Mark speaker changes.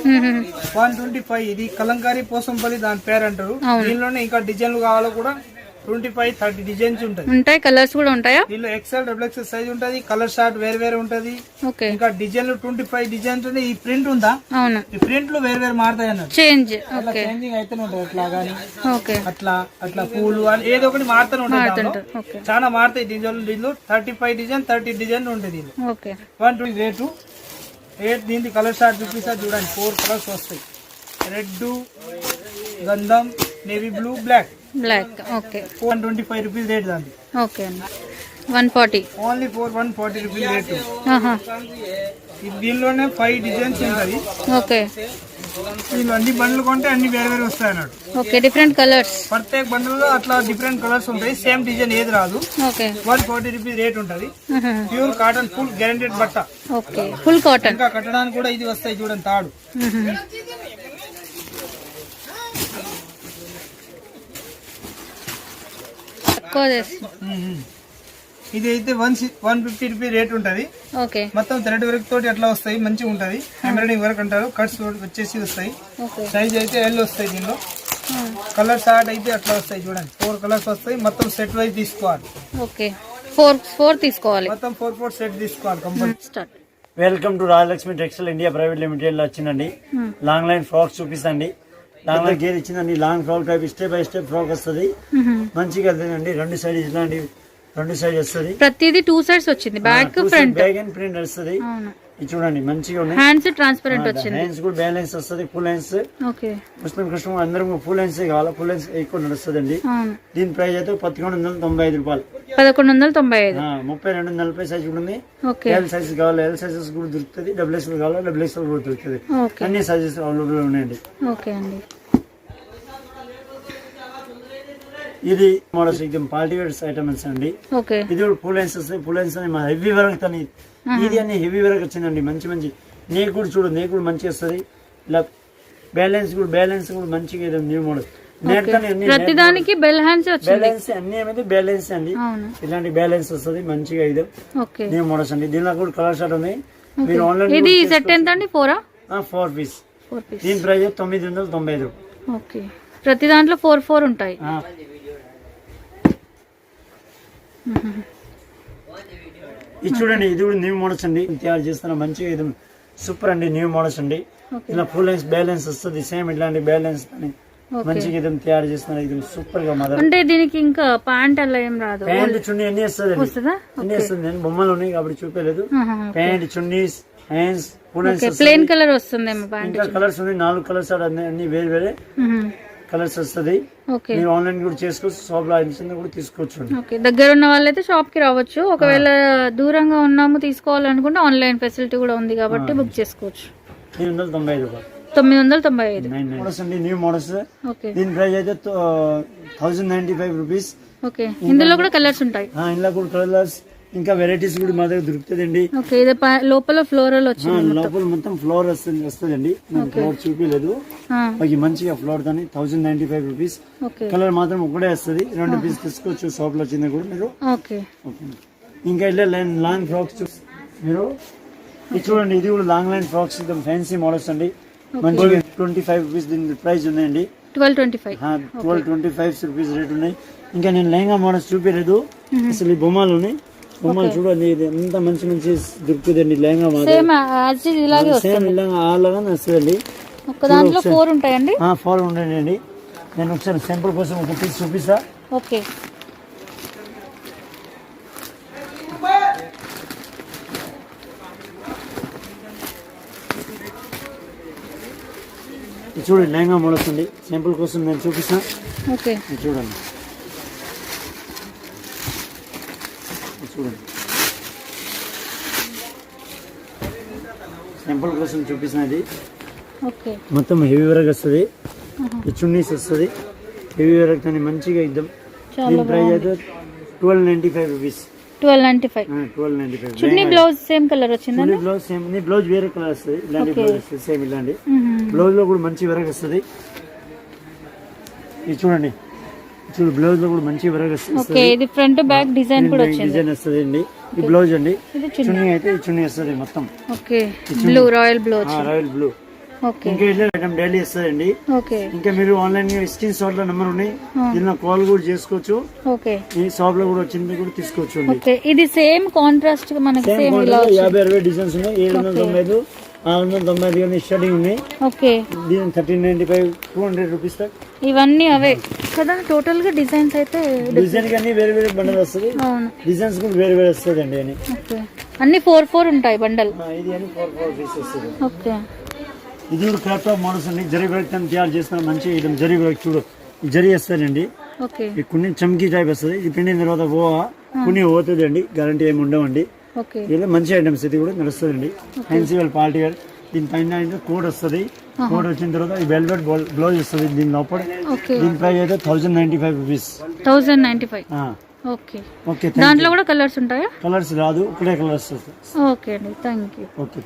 Speaker 1: 125. ఇది కలంకారీ పోసంపల్లి దాని పేరు అంటారు. దీనిలోనే ఇంకా డిజైన్లు కావాలో కూడా 25-30 డిజైన్స్ ఉంటాయి.
Speaker 2: కలర్స్ కూడా ఉంటాయా?
Speaker 1: దీనిలో ఎక్సెల్ డబుల్ ఎక్సెల్ సైజ్ ఉంటది. కలర్ షార్ట్ వేరే వేరే ఉంటది. ఇంకా డిజైన్లు 25 డిజైన్స్ ఉంటాయి. ఈ ప్రింట్ ఉందా, ఈ ప్రింట్లు వేరే వేరే మారుతాయి అన్నట్టు, చేంజింగ్ అయితేనే ఉంటాయి. అట్లా గానీ అట్లా పూలు అని ఏదో ఒకటి మారుతూనే ఉంటాయి. చాలా మారుతాయి దీనిలో 35 డిజైన్ 30 డిజైన్ ఉంటాయి. దీనిలో 120 రేటు. దీనికి కలర్ షార్ట్ చూపిస్తా చూడండి. 4 కలర్స్ వస్తాయి. రెడ్, గంధం, navy blue, black. 125 rupees rate దాన్ని.
Speaker 2: 140
Speaker 1: ఓన్లీ 140 రూపీస్ రేటు. దీనిలోనే 5 డిజైన్స్ ఉంటాయి. దీనిలో అన్ని బండ్లు కొంటే అన్ని వేరే వేరే వస్తాయి అన్నాడు.
Speaker 2: డిఫరెంట్ కలర్స్
Speaker 1: ప్రత్యేక బండ్లో అట్లా డిఫరెంట్ కలర్స్ ఉంటాయి. సేమ్ డిజైన్ ఏది రాదు. 140 రూపీస్ రేట్ ఉంటది. ప్యూర్ కాటన్, ఫుల్ గ్యారంటెడ్ బట్ట.
Speaker 2: Full cotton.
Speaker 1: ఇంకా కట్టడానికి కూడా ఇది వస్తాయి చూడండి తాడు. ఇది అయితే 150 రూపీస్ రేట్ ఉంటది. మొత్తం థ్రెడ్ వర్క్ తోటి అట్లా వస్తాయి. మంచిగా ఉంటది. ఎంబ్రాయిడింగ్ వర్క్ అంటారు. కట్స్ వచ్చేసి వస్తాయి. సైజ్ అయితే ఎల్ వస్తాయి. దీనిలో కలర్ షార్ట్ అయితే అట్లా వస్తాయి చూడండి. 4 కలర్స్ వస్తాయి. మొత్తం సెట్ వైజ్ తీసుకోవాలి.
Speaker 2: 4 తీసుకోవాలి.
Speaker 1: మొత్తం 4 సెట్ తీసుకోవాలి compulsory.
Speaker 3: Welcome to Rajalakshmi textile India private limited లో వచ్చిందండి. లాంగ్ లైన్ ఫ్రాక్స్ చూపిస్తండి. లాంగ్ లైన్ గేర్ ఇచ్చిందండి. Long frock type step by step frock వస్తుంది. మంచిగా వెళ్తుందండి. 2 సైడ్ ఇట్లాంటి 2 సైడ్ వస్తుంది.
Speaker 2: ప్రతిదీ 2 సైడ్స్ వచ్చింది. Back front
Speaker 3: back and print వస్తుంది. ఇది చూడండి మంచిగా ఉన్నాయి.
Speaker 2: హ్యాండ్స్ ట్రాన్స్పరెంట్ వచ్చింది.
Speaker 3: హ్యాండ్స్ కూడా బ్యాలెన్స్ వస్తుంది. Full hands. ముస్లిం కస్టమర్ అందరం ఫుల్ హ్యాండ్స్ కావాలి. ఫుల్ హ్యాండ్స్ ఎక్కువ నడుస్తుందండి. దీని ప్రైస్ అయితే 1195 రూపాయలు.
Speaker 2: 1195.
Speaker 3: 32-40 సైజ్ ఉంటుంది. ఎల్ సైజ్ కావాలి. ఎల్ సైజెస్ కూడా దొరుకుతుంది. డబుల్ ఎక్స్ఎల్ కావాలి. డబుల్ ఎక్స్ఎల్ కూడా దొరుకుతుంది. అన్ని సైజెస్ అవైలబుల్ ఉన్నాయండి. ఇది models exam party wear items అండి. ఇది కూడా ఫుల్ హ్యాండ్స్ వస్తాయి. ఫుల్ హ్యాండ్స్ అని హెవీ వర్క్ తని ఇది అన్ని హెవీ వర్క్ వచ్చిందండి. మంచి నేక్ కూడా చూడు. నేక్ కూడా మంచిగా వస్తుంది. ఇలా బ్యాలెన్స్ కూడా మంచిగా న్యూ మోడల్.
Speaker 2: ప్రతిదానికి బ్యాలెన్స్
Speaker 3: అన్ని ఏమైతే బ్యాలెన్స్ అండి. ఇలాంటి బ్యాలెన్స్ వస్తుంది మంచిగా. ఇది న్యూ మోడల్స్ అండి. దీనిలో కూడా కలర్ షార్ట్ ఉన్నాయి. మీరు ఆన్లైన్
Speaker 2: ఇది సెట్ ఎంత అండి?
Speaker 3: 4 పీస్. దీని ప్రైస్ 995 రూపాయలు.
Speaker 2: ప్రతి దాంట్లో 4 ఉంటాయి.
Speaker 3: ఇది చూడండి. ఇది కూడా న్యూ మోడల్స్ అండి. తయారు చేస్తున్న మంచిగా ఇది సూపర్ అండి. న్యూ మోడల్స్ అండి. ఇలా ఫుల్ లెన్స్ బ్యాలెన్స్ వస్తుంది. సేమ్ ఇట్లాంటి బ్యాలెన్స్ మంచిగా ఇది తయారు చేస్తున్నారు. ఇది సూపర్ గా మదర్.
Speaker 2: అంటే దీనికి ఇంకా ప్యాంట్ అలా ఏం రాదు.
Speaker 3: ప్యాంట్ చున్నీ అన్ని వస్తుంది. అన్ని వస్తుంది. నేను బొమ్మలు ఉన్నాయి కాబట్టి చూపలేదు. Pant chunnis hands
Speaker 2: plain colour వస్తుంది.
Speaker 3: ఇంకా కలర్స్ ఉన్నాయి. 4 కలర్స్ అన్ని వేరే వేరే కలర్స్ వస్తుంది. మీరు ఆన్లైన్ కూడా చేసుకోవచ్చు. షాప్ లో కూడా తీసుకోవచ్చు.
Speaker 2: దగ్గర ఉన్న వాళ్ళైతే షాప్ కి రావచ్చు. ఒకవేళ దూరంగా ఉన్నాము తీసుకోవాలనుకుంటే ఆన్లైన్ ఫెసిలిటీ కూడా ఉంది కాబట్టి బుక్ చేసుకోవచ్చు.
Speaker 3: 995 రూపాయలు.
Speaker 2: 995
Speaker 3: మోడల్స్ అండి. New models. దీని ప్రైస్ అయితే 1095 రూపీస్.
Speaker 2: ఇందులో కూడా కలర్స్ ఉంటాయి.
Speaker 3: ఇందులో కూడా కలర్స్ ఇంకా వెరైటీస్ కూడా మా దగ్గర దొరుకుతుందండి.
Speaker 2: లోపల ఫ్లోరల్ వచ్చింది.
Speaker 3: లోపల మొత్తం ఫ్లోర్ వస్తుందండి. ఫ్లోర్ చూపించలేదు. మంచిగా ఫ్లోర్ దాన్ని 1095 రూపీస్. కలర్ మాత్రం ఒకటే వస్తుంది. 2 పీస్ తీసుకోవచ్చు. షాప్ లో వచ్చింది కూడా మీరు. ఇంకా ఇలా లాంగ్ ఫ్రాక్స్ మీరు ఇది చూడండి. ఇది కూడా long line frocks fancy models అండి. మంచిగా 25 రూపీస్ దీని ప్రైస్ ఉన్నాయండి. 1225 రూపీస్ రేట్ ఉన్నాయి. ఇంకా నేను లెహంగా మోడల్స్ చూపించలేదు. అసలు ఈ బొమ్మలు ఉన్నాయి. బొమ్మలు చూడండి. ఎంత మంచి దొరుకుతుందండి. లెహంగా సేమ్ ఇలాగా అలాగా వస్తుందండి.
Speaker 2: 4 ఉంటాయండి.
Speaker 3: 4 ఉంటాయండి. నేను ఒకసారి సింపుల్ కోసం ఒక పీస్ చూపిస్తా. చూడండి లెహంగా మోడల్స్ అండి. సింపుల్ కోసం నేను చూపిస్తా. చూడండి సింపుల్ కోసం చూపిస్తున్నది. మొత్తం హెవీ వర్క్ వస్తుంది. చున్నీస్ వస్తుంది. హెవీ వర్క్ అని మంచిగా ఇద్దాం. దీని ప్రైస్ అయితే 1295 రూపీస్. 1295.
Speaker 2: చున్నీ బ్లౌజ్ సేమ్ కలర్ వచ్చింది.
Speaker 3: Blouse same. బ్లౌజ్ వేరే కలర్ వస్తుంది. ఇలాంటి బ్లౌజ్ వస్తుంది. సేమ్ ఇలాంటి బ్లౌజ్ లో కూడా మంచి వర్క్ వస్తుంది. ఇది చూడండి. బ్లౌజ్ లో కూడా మంచి వర్క్ వస్తుంది.
Speaker 2: ఇది ఫ్రంట్ బ్యాక్ డిజైన్ కూడా వచ్చింది.
Speaker 3: డిజైన్ వస్తుంది అండి. ఈ బ్లౌజ్ అండి. చున్నీ అయితే చున్నీ వస్తుంది మొత్తం.
Speaker 2: Blue royal blue.
Speaker 3: Royal blue ఇంకా ఇట్లా ఐటమ్ డైలీ వస్తుందండి. ఇంకా మీరు ఆన్లైన్ స్క్రీన్ షాట్ లో నెంబర్ ఉన్నాయి, దీనిలో కాల్ కూడా చేసుకోవచ్చు. ఈ షాప్ లో కూడా వచ్చింది కూడా తీసుకోవచ్చు.
Speaker 2: ఇది సేమ్ కాంట్రాస్ట్ మనకి
Speaker 3: 50-60 డిజైన్స్ ఉన్నాయి. 795 695 స్టార్టింగ్ ఉన్నాయి. దీని 1395 200 రూపీస్ దాకా.
Speaker 2: ఇవన్నీ అవే కదా టోటల్ గా డిజైన్స్ అయితే
Speaker 3: డిజైన్ కి అన్ని వేరే వేరే బండల్ వస్తుంది. డిజైన్స్ కూడా వేరే వేరే వస్తుంది అండి.
Speaker 2: అన్ని 4 ఉంటాయి బండల్.
Speaker 3: ఇది అన్ని 4 పీస్ వస్తుంది. ఇది కూడా క్రాప్ టాప్ మోడల్స్ అండి. జరీ వర్క్ తయారు చేసిన మంచి ఐటమ్. జరీ వర్క్ చూడు జరీ వస్తాయండి. కొన్ని చమ్కీ టైప్ వస్తుంది. ఇది పిండిన తర్వాత కొన్ని పోతుంది అండి. గ్యారంటీ ఏమి ఉండవండి. ఇలా మంచి ఐటమ్స్ ఇది కూడా నడుస్తుందండి. Fancy wear party wear. దీనిపైన కోడ్ వస్తుంది. కోడ్ వచ్చిన తర్వాత ఈ వెల్వెట్ బ్లౌజ్ వస్తుంది. దీని లోపల దీని ప్రైస్ అయితే 1095 రూపీస్.
Speaker 2: 1095. దాంట్లో కూడా కలర్స్ ఉంటాయా?
Speaker 3: కలర్స్ రాదు, ఒకటే కలర్స్ వస్తుంది.
Speaker 2: ఓకే అండి, థ్యాంక్ యూ.
Speaker 3: ఓకే.